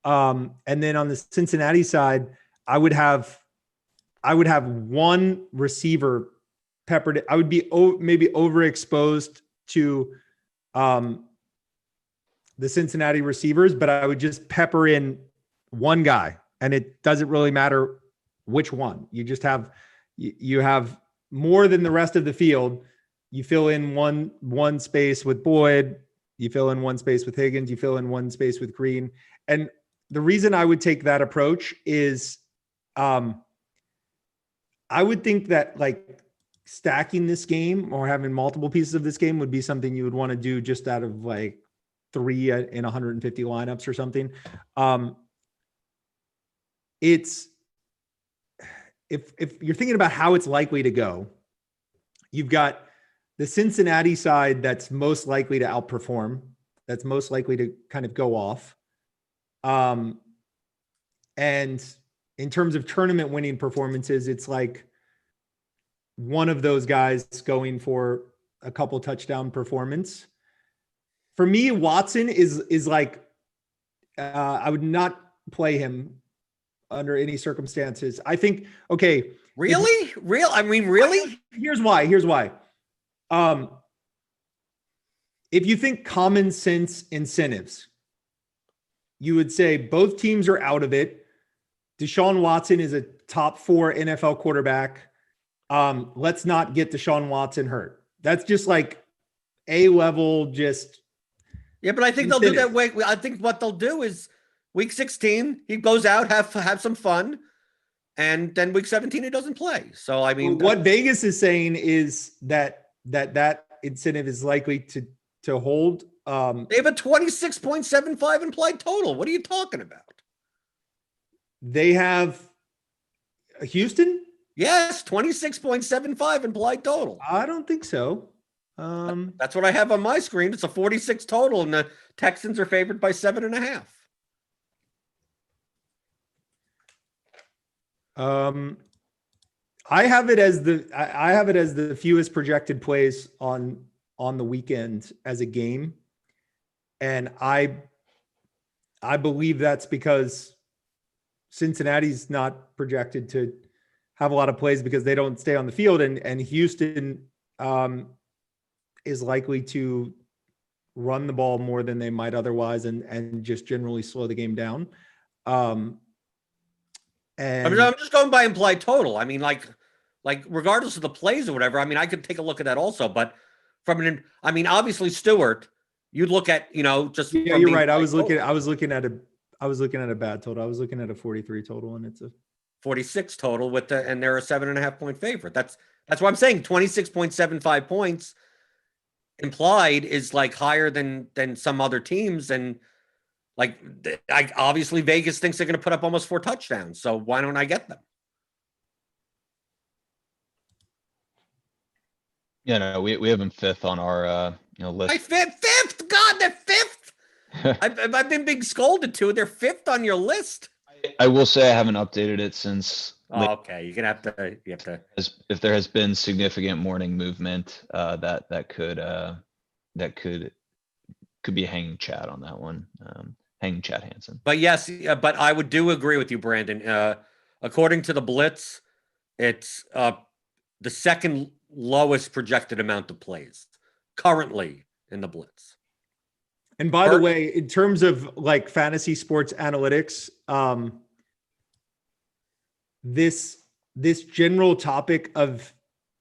And then on the Cincinnati side, I would have one receiver peppered. I would be maybe overexposed to the Cincinnati receivers, but I would just pepper in one guy, and it doesn't really matter which one. You just have you have more than the rest of the field. You fill in one space with Boyd, you fill in one space with Higgins, you fill in one space with Green. And the reason I would take that approach is I would think that like stacking this game or having multiple pieces of this game would be something you would want to do just out of like 3 in 150 lineups or something. It's if you're thinking about how it's likely to go, you've got the Cincinnati side that's most likely to outperform, that's most likely to kind of go off. And in terms of tournament winning performances, it's like one of those guys going for a couple touchdown performance. For me, Watson is like, I would not play him under any circumstances. I think, okay. Really? Really? Here's why. If you think common sense incentives, you would say both teams are out of it. Deshaun Watson is a top 4 NFL quarterback. Let's not get Deshaun Watson hurt. That's just like A-level, just. Yeah, but I think they'll do that way. I think what they'll do is week 16, he goes out, have some fun. And then week 17, he doesn't play. So, I mean. What Vegas is saying is that incentive is likely to hold. They have a 26.75 implied total. What are you talking about? They have Houston? Yes, 26.75 implied total. I don't think so. That's what I have on my screen. It's a 46 total, and the Texans are favored by 7.5. I have it as the fewest projected plays on the weekend as a game. And I believe that's because Cincinnati's not projected to have a lot of plays because they don't stay on the field, and Houston is likely to run the ball more than they might otherwise and just generally slow the game down. And I mean, I'm just going by implied total. I mean, like regardless of the plays or whatever, I mean, I could take a look at that also, but obviously Stewart, you'd look at, just. Yeah, you're right. I was looking at a bad total. I was looking at a 43 total, and it's a 46 total and they're a 7.5 point favorite. That's why I'm saying 26.75 points implied is like higher than some other teams. And like, obviously Vegas thinks they're going to put up almost 4 touchdowns. So why don't I get them? Yeah, no, we have them 5th on our list. My fifth? God, they're 5th. I've been being scolded to. They're 5th on your list. I will say I haven't updated it since. Oh, okay, you have to. If there has been significant morning movement, that could be a hanging chat on that one. Hanging chat Hansen. But yes, but I would agree with you, Brandon. According to the Blitz, it's the second lowest projected amount of plays currently in the Blitz. And by the way, in terms of like fantasy sports analytics, this general topic of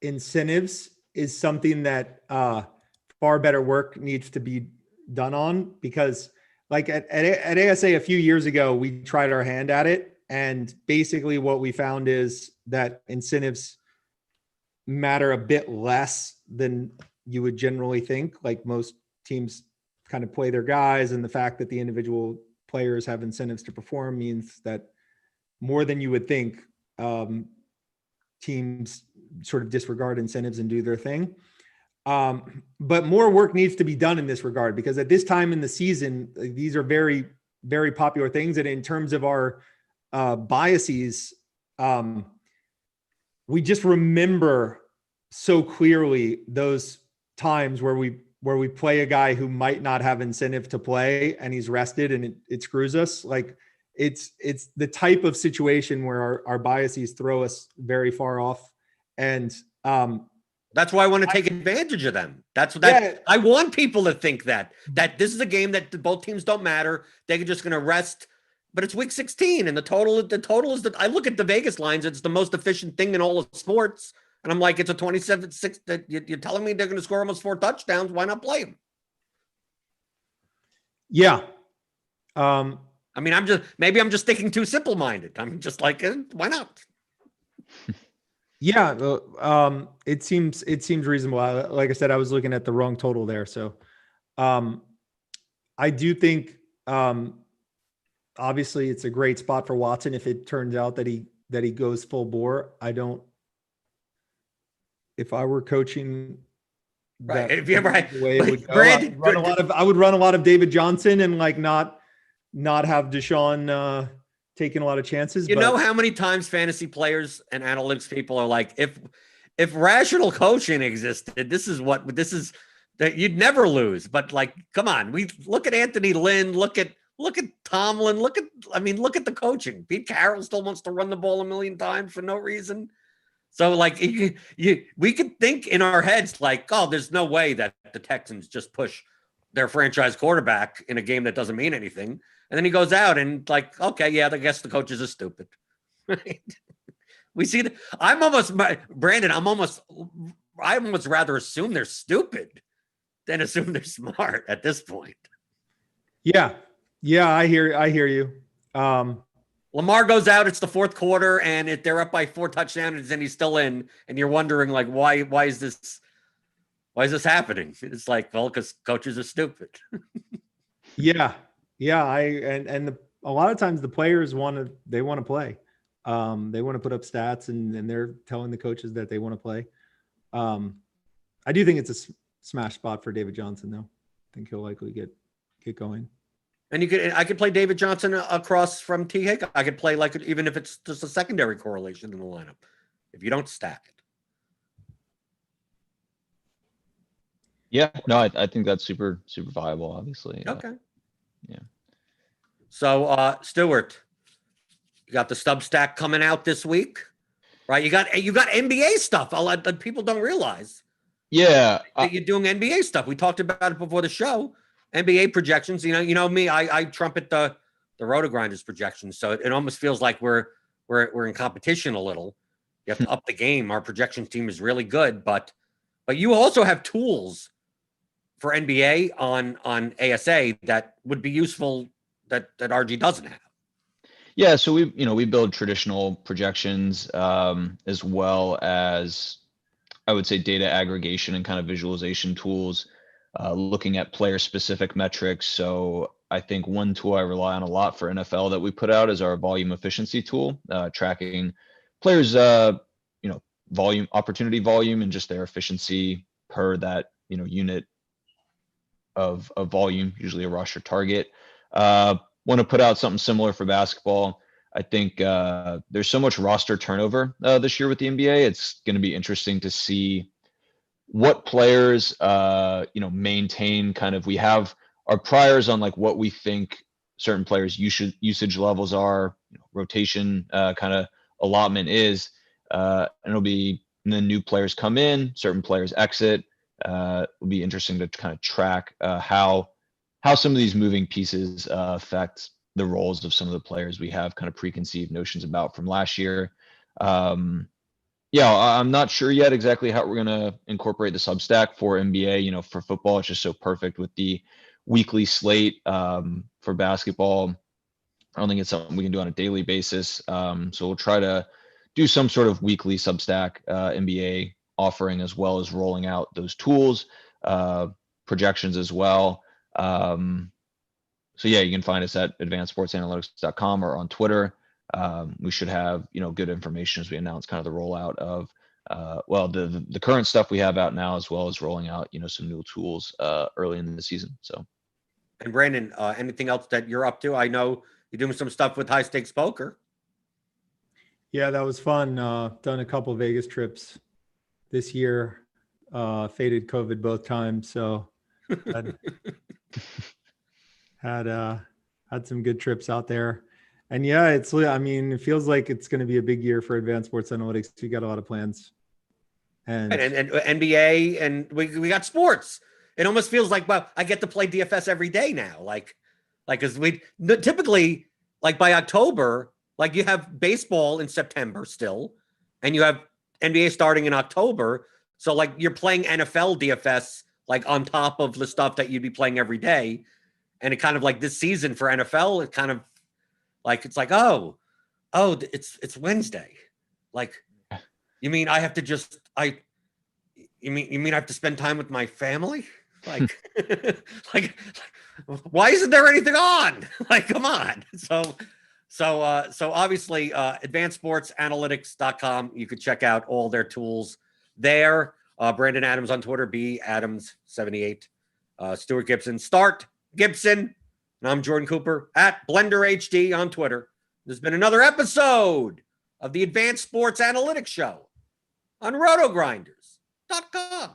incentives is something that far better work needs to be done on, because like at ASA a few years ago, we tried our hand at it. And basically what we found is that incentives matter a bit less than you would generally think. Like most teams kind of play their guys, and the fact that the individual players have incentives to perform means that more than you would think, teams sort of disregard incentives and do their thing. But more work needs to be done in this regard, because at this time in the season, these are very, very popular things. And in terms of our biases, we just remember so clearly those times where we play a guy who might not have incentive to play and he's rested and it screws us. Like it's the type of situation where our biases throw us very far off. And That's why I want to take advantage of them. That's Yeah. I want people to think that this is a game that both teams don't matter. They're just going to rest. But it's week 16, and the total is I look at the Vegas lines. It's the most efficient thing in all of sports, and I'm like, it's a 27-6. That you're telling me they're going to score almost 4 touchdowns. Why not play them? Yeah. I mean, I'm just thinking too simple-minded. I'm just like, why not? Yeah, it seems reasonable. Like I said, I was looking at the wrong total there. So, I do think, obviously, it's a great spot for Watson if it turns out that he goes full bore. If I were coaching, right? If you ever the way it would go, Brandon, I would run a lot of David Johnson and like not have Deshaun taking a lot of chances. You know how many times fantasy players and analytics people are like, if rational coaching existed, this is that you'd never lose. But like, come on, we look at Anthony Lynn, look at Tomlin, look at the coaching. Pete Carroll still wants to run the ball a million times for no reason. So like, we could think in our heads like, oh, there's no way that the Texans just push their franchise quarterback in a game that doesn't mean anything. And then he goes out and like, okay, yeah, I guess the coaches are stupid. Right? We see that. Brandon, I almost rather assume they're stupid than assume they're smart at this point. Yeah. I hear you. Lamar goes out. It's the fourth quarter, and they're up by 4 touchdowns, and he's still in. And you're wondering, like, why is this happening? It's like, well, because coaches are stupid. Yeah. A lot of times the players want to play. They want to put up stats, and they're telling the coaches that they want to play. I do think it's a smash spot for David Johnson, though. I think he'll likely get going. And I could play David Johnson across from T. Hick. I could play like even if it's just a secondary correlation in the lineup, if you don't stack it. Yeah, no, I think that's super viable. Obviously. Okay. Yeah. So, Stewart, you got the Substack coming out this week, right? You got NBA stuff. A lot that people don't realize. Yeah, that you're doing NBA stuff. We talked about it before the show. NBA projections. You know me. I trumpet the Rotogrinders projections. So it almost feels like we're in competition a little. You have to up the game. Our projections team is really good, but you also have tools for NBA on ASA that would be useful that RG doesn't have. Yeah, so we build traditional projections as well as, I would say, data aggregation and kind of visualization tools, looking at player specific metrics. So I think one tool I rely on a lot for NFL that we put out is our volume efficiency tool, tracking players, volume, opportunity volume, and just their efficiency per that, unit of volume, usually a rush or target. Want to put out something similar for basketball. I think there's so much roster turnover this year with the NBA. It's going to be interesting to see what players, maintain kind of, we have our priors on like what we think certain players usage levels are, rotation kind of allotment is, and it'll be, and then new players come in, certain players exit. It'll be interesting to kind of track how some of these moving pieces affect the roles of some of the players we have kind of preconceived notions about from last year. I'm not sure yet exactly how we're going to incorporate the Substack for NBA. For football, it's just so perfect with the weekly slate. For basketball, I don't think it's something we can do on a daily basis. So we'll try to do some sort of weekly Substack NBA offering, as well as rolling out those tools, projections as well. So yeah, you can find us at advancedsportsanalytics.com or on Twitter. We should have, good information as we announce kind of the rollout of, the current stuff we have out now, as well as rolling out, some new tools early in the season. So. And Brandon, anything else that you're up to? I know you're doing some stuff with high stakes poker. Yeah, that was fun. Done a couple of Vegas trips this year. Faded COVID both times, so had some good trips out there. And yeah, it feels like it's going to be a big year for Advanced Sports Analytics. We got a lot of plans. And and NBA, and we got sports. It almost feels like, well, I get to play DFS every day now. Like because we typically, like by October, like you have baseball in September still, and you have NBA starting in October. So like you're playing NFL DFS like on top of the stuff that you'd be playing every day. And it kind of like this season for NFL, it kind of like, it's like, oh, it's Wednesday. Like, you mean I have to just, you mean I have to spend time with my family? Like, like, why isn't there anything on? Like, come on. So obviously, advancedsportsanalytics.com, you could check out all their tools there. Brandon Adams on Twitter, B Adams78, Stewart Gibson, Start Gibson, and I'm Jordan Cooper at Blender HD on Twitter. There's been another episode of the Advanced Sports Analytics Show on Rotogrinders.com.